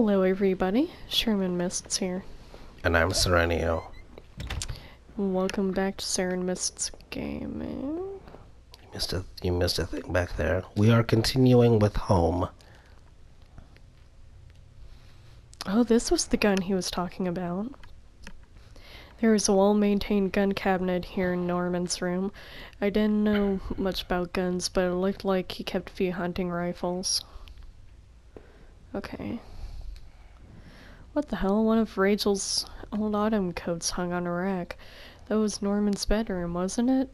Hello everybody, ShroominMists here. And I'm Ceranio. Welcome back to ShroominMists Gaming. You missed a thing back there. We are continuing with home. Oh, this was the gun he was talking about. There is a well-maintained gun cabinet here in Norman's room. I didn't know much about guns, but it looked like he kept a few hunting rifles. Okay. What the hell? One of Rachel's old autumn coats hung on a rack. That was Norman's bedroom, wasn't it?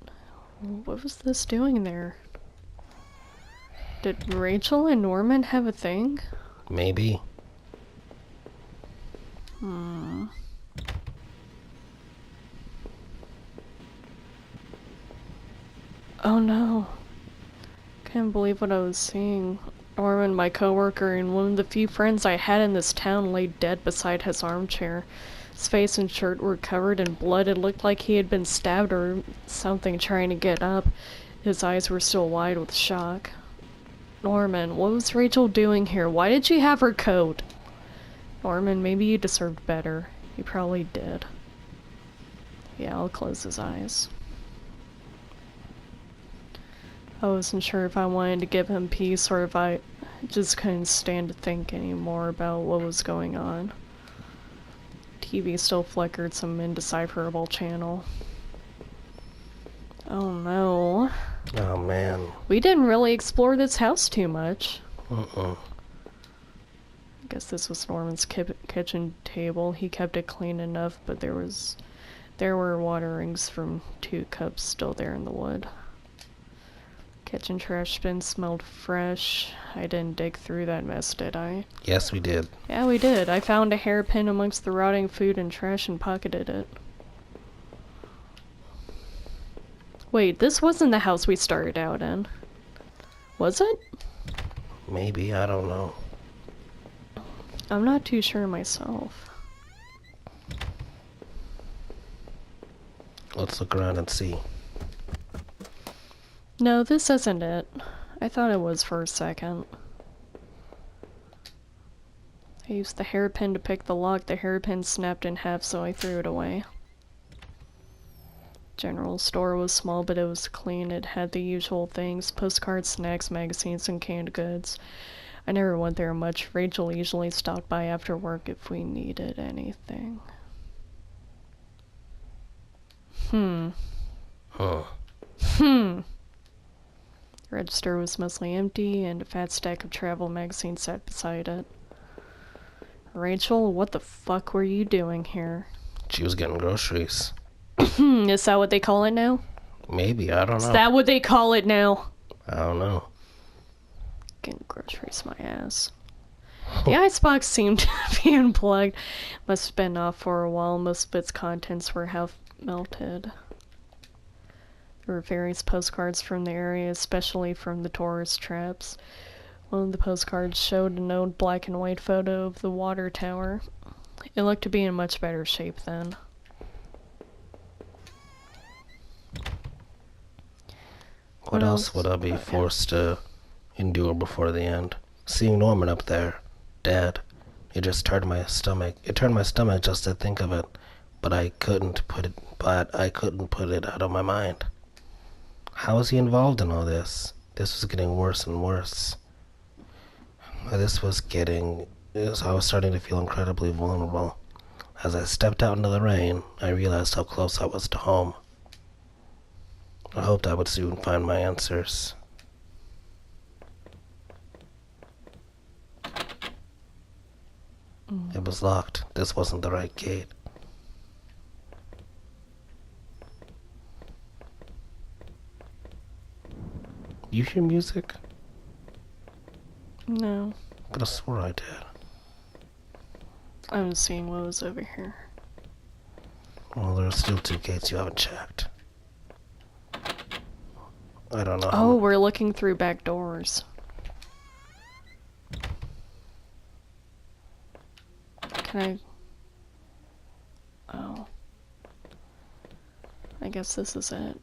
What was this doing there? Did Rachel and Norman have a thing? Maybe. Oh no. Can't believe what I was seeing. Norman, my coworker, and one of the few friends I had in this town, lay dead beside his armchair. His face and shirt were covered in blood. It looked like he had been stabbed or something trying to get up. His eyes were still wide with shock. Norman, what was Rachel doing here? Why did she have her coat? Norman, maybe you deserved better. You probably did. Yeah, I'll close his eyes. I wasn't sure if I wanted to give him peace or if I just couldn't stand to think anymore about what was going on. TV still flickered some indecipherable channel. Oh no. Oh man. We didn't really explore this house too much. I guess this was Norman's kitchen table. He kept it clean enough, but there were water rings from 2 cups still there in the wood. Kitchen trash bin smelled fresh. I didn't dig through that mess, did I? Yes, we did. Yeah, we did. I found a hairpin amongst the rotting food and trash and pocketed it. Wait, this wasn't the house we started out in. Was it? Maybe, I don't know. I'm not too sure myself. Let's look around and see. No, this isn't it. I thought it was for a second. I used the hairpin to pick the lock. The hairpin snapped in half, so I threw it away. General store was small, but it was clean. It had the usual things: postcards, snacks, magazines, and canned goods. I never went there much. Rachel usually stopped by after work if we needed anything. Huh. The register was mostly empty, and a fat stack of travel magazines sat beside it. Rachel, what the fuck were you doing here? She was getting groceries. Is that what they call it now? Maybe, I don't know. Is that what they call it now? I don't know. Getting groceries, my ass. The icebox seemed to be unplugged. Must have been off for a while. Most of its contents were half melted. There were various postcards from the area, especially from the tourist traps. One of the postcards showed an old black and white photo of the water tower. It looked to be in much better shape then. What else would I be forced to endure before the end? Seeing Norman up there, dead. It just turned my stomach. It turned my stomach just to think of it. But I couldn't put it out of my mind. How was he involved in all this? This was getting worse and worse. I was starting to feel incredibly vulnerable. As I stepped out into the rain, I realized how close I was to home. I hoped I would soon find my answers. It was locked. This wasn't the right gate. You hear music? No. I could have swore I did. I'm seeing what was over here. Well, there are still 2 gates you haven't checked. I don't know. Oh, we're looking through back doors. Can I... Oh. I guess this is it.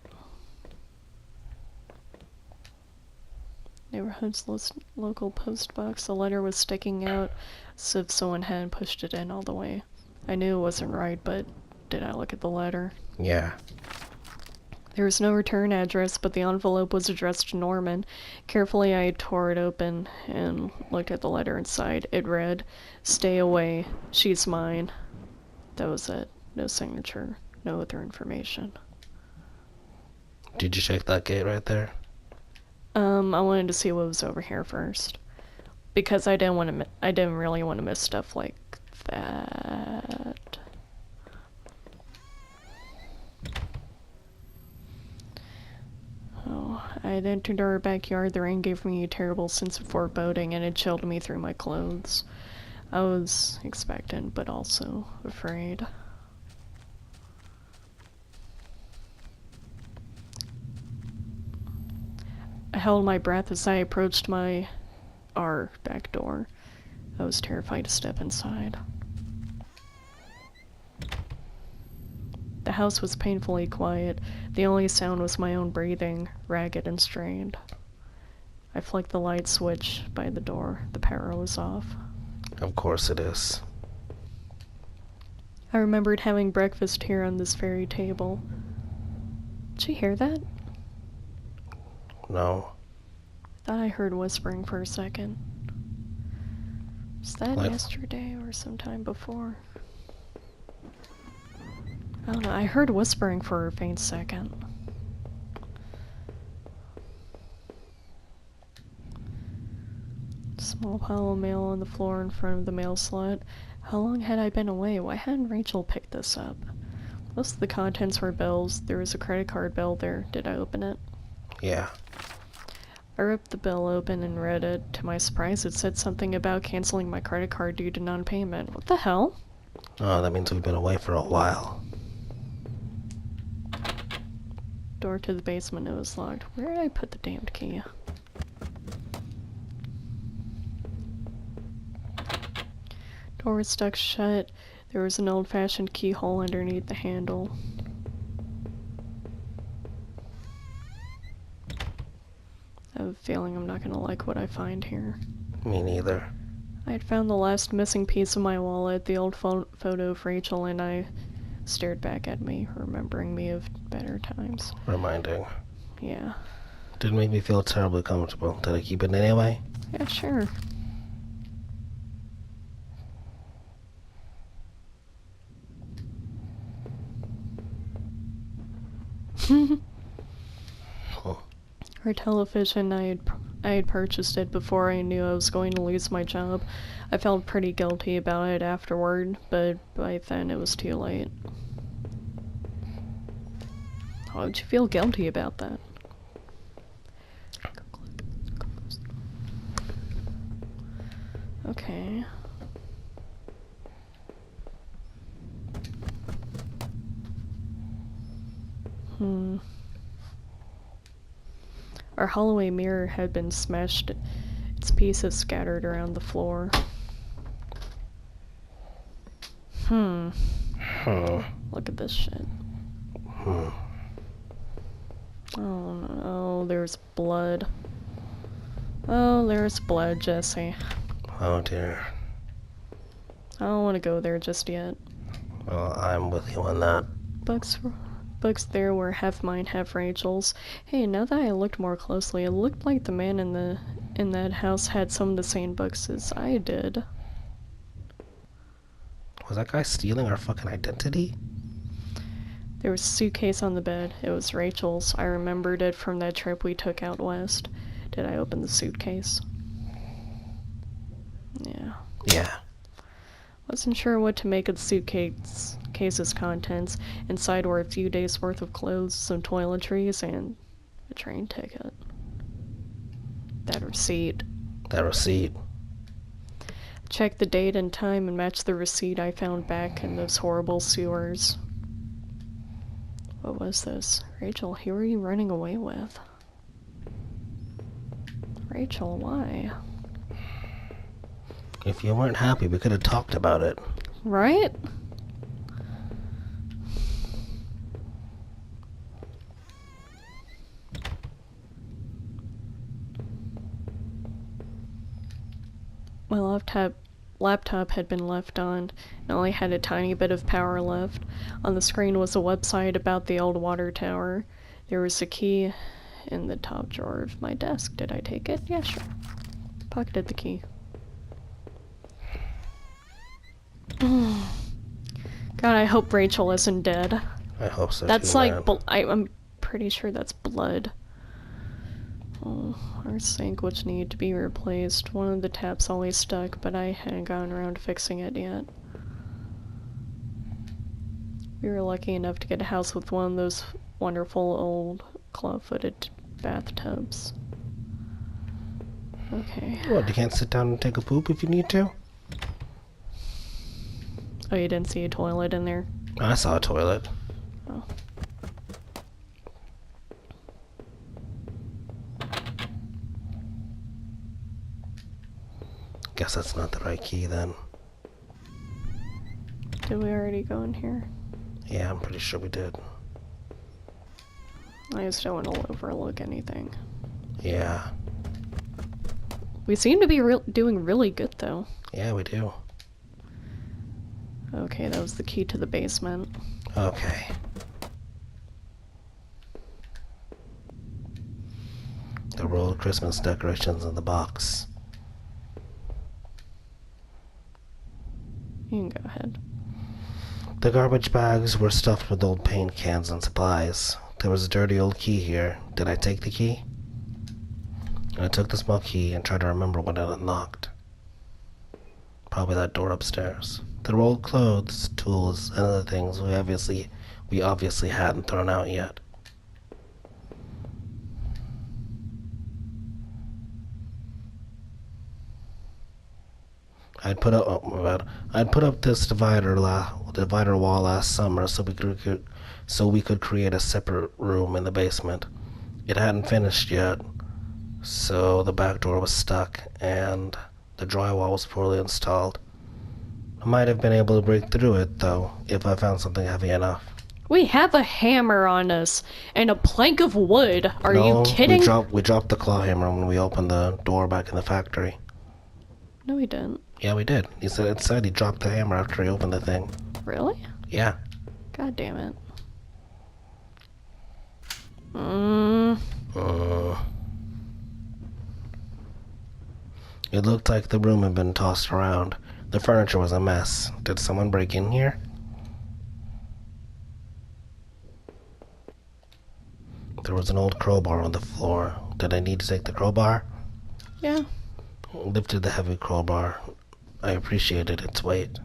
Never neighborhood's local post box. The letter was sticking out as if someone hadn't pushed it in all the way. I knew it wasn't right, but did I look at the letter? Yeah. There was no return address, but the envelope was addressed to Norman. Carefully, I tore it open and looked at the letter inside. It read, "Stay away. She's mine." That was it. No signature. No other information. Did you check that gate right there? I wanted to see what was over here first. Because I didn't really want to miss stuff like that. Oh, I had entered our backyard. The rain gave me a terrible sense of foreboding, and it chilled me through my clothes. I was expectant, but also afraid. I held my breath as I approached our back door. I was terrified to step inside. The house was painfully quiet. The only sound was my own breathing, ragged and strained. I flicked the light switch by the door. The power was off. Of course it is. I remembered having breakfast here on this very table. Did you hear that? No. Thought I heard whispering for a second. Was that yesterday or sometime before? I don't know, I heard whispering for a faint second. Small pile of mail on the floor in front of the mail slot. How long had I been away? Why hadn't Rachel picked this up? Most of the contents were bills. There was a credit card bill there. Did I open it? Yeah. I ripped the bill open and read it. To my surprise, it said something about canceling my credit card due to non-payment. What the hell? Oh, that means we've been away for a while. Door to the basement, it was locked. Where did I put the damned key? Door was stuck shut. There was an old-fashioned keyhole underneath the handle. I have a feeling I'm not gonna like what I find here. Me neither. I had found the last missing piece of my wallet, the old photo of Rachel, and I stared back at me, remembering me of better times. Reminding. Yeah. Didn't make me feel terribly comfortable. Did I keep it anyway? Yeah, sure. Our television, I had purchased it before I knew I was going to lose my job. I felt pretty guilty about it afterward, but by then it was too late. Why would you feel guilty about that? Okay. Our hallway mirror had been smashed, its pieces scattered around the floor. Look at this shit. Oh no, there's blood. Oh, there's blood, Jesse. Oh dear. I don't want to go there just yet. Well, I'm with you on that. Books there were half mine, half Rachel's. Hey, now that I looked more closely, it looked like the man in that house had some of the same books as I did. Was that guy stealing our fucking identity? There was a suitcase on the bed. It was Rachel's. I remembered it from that trip we took out west. Did I open the suitcase? Yeah. Yeah. Wasn't sure what to make of the suitcase's contents. Inside were a few days' worth of clothes, some toiletries, and a train ticket. That receipt. That receipt. Checked the date and time and matched the receipt I found back in those horrible sewers. What was this? Rachel, who were you running away with? Rachel, why? If you weren't happy, we could have talked about it. Right? My laptop had been left on, and only had a tiny bit of power left. On the screen was a website about the old water tower. There was a key in the top drawer of my desk. Did I take it? Yeah, sure. Pocketed the key. God, I hope Rachel isn't dead. I hope so That's too, like, man. I'm pretty sure that's blood. Oh, our sink, which needed to be replaced. One of the taps always stuck, but I hadn't gotten around to fixing it yet. We were lucky enough to get a house with one of those wonderful old claw-footed bathtubs. Okay. What, you can't sit down and take a poop if you need to? Oh, you didn't see a toilet in there? I saw a toilet. Oh. Guess that's not the right key then. Did we already go in here? Yeah, I'm pretty sure we did. I just don't want to overlook anything. Yeah. We seem to be doing really good, though. Yeah, we do. Okay, that was the key to the basement. Okay. The rolled Christmas decorations in the box. You can go ahead. The garbage bags were stuffed with old paint cans and supplies. There was a dirty old key here. Did I take the key? I took the small key and tried to remember what it unlocked. Probably that door upstairs. There were old clothes, tools, and other things we obviously hadn't thrown out yet. I'd put up this divider wall last summer so we could create a separate room in the basement. It hadn't finished yet, so the back door was stuck and the drywall was poorly installed. I might have been able to break through it though if I found something heavy enough. We have a hammer on us and a plank of wood. Are you kidding? We dropped the claw hammer when we opened the door back in the factory. No, we didn't. Yeah, we did. It said he dropped the hammer after he opened the thing. Really? Yeah. God damn it. It looked like the room had been tossed around. The furniture was a mess. Did someone break in here? There was an old crowbar on the floor. Did I need to take the crowbar? Yeah. Lifted the heavy crowbar. I appreciated its weight.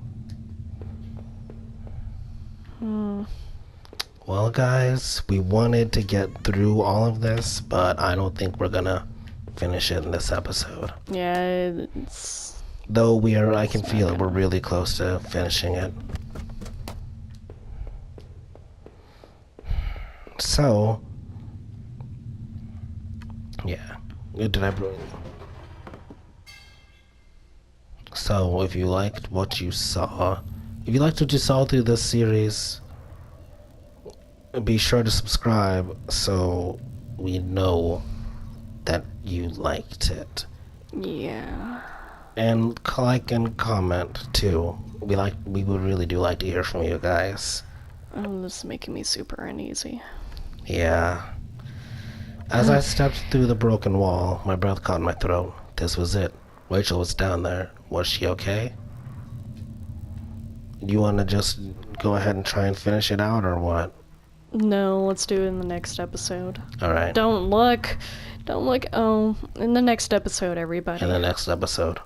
Well, guys, we wanted to get through all of this, but I don't think we're gonna finish it in this episode. Yeah, it's... Though I can feel it, we're really close to finishing it. So, yeah. Did I bring... So, if you liked what you saw through this series, be sure to subscribe so we know that you liked it. Yeah. And like and comment too. We really do like to hear from you guys. Oh, this is making me super uneasy. Yeah. As I stepped through the broken wall, my breath caught in my throat. This was it. Rachel was down there. Was she okay? You want to just go ahead and try and finish it out, or what? No, let's do it in the next episode. Alright. Don't look. Oh, in the next episode, everybody. In the next episode.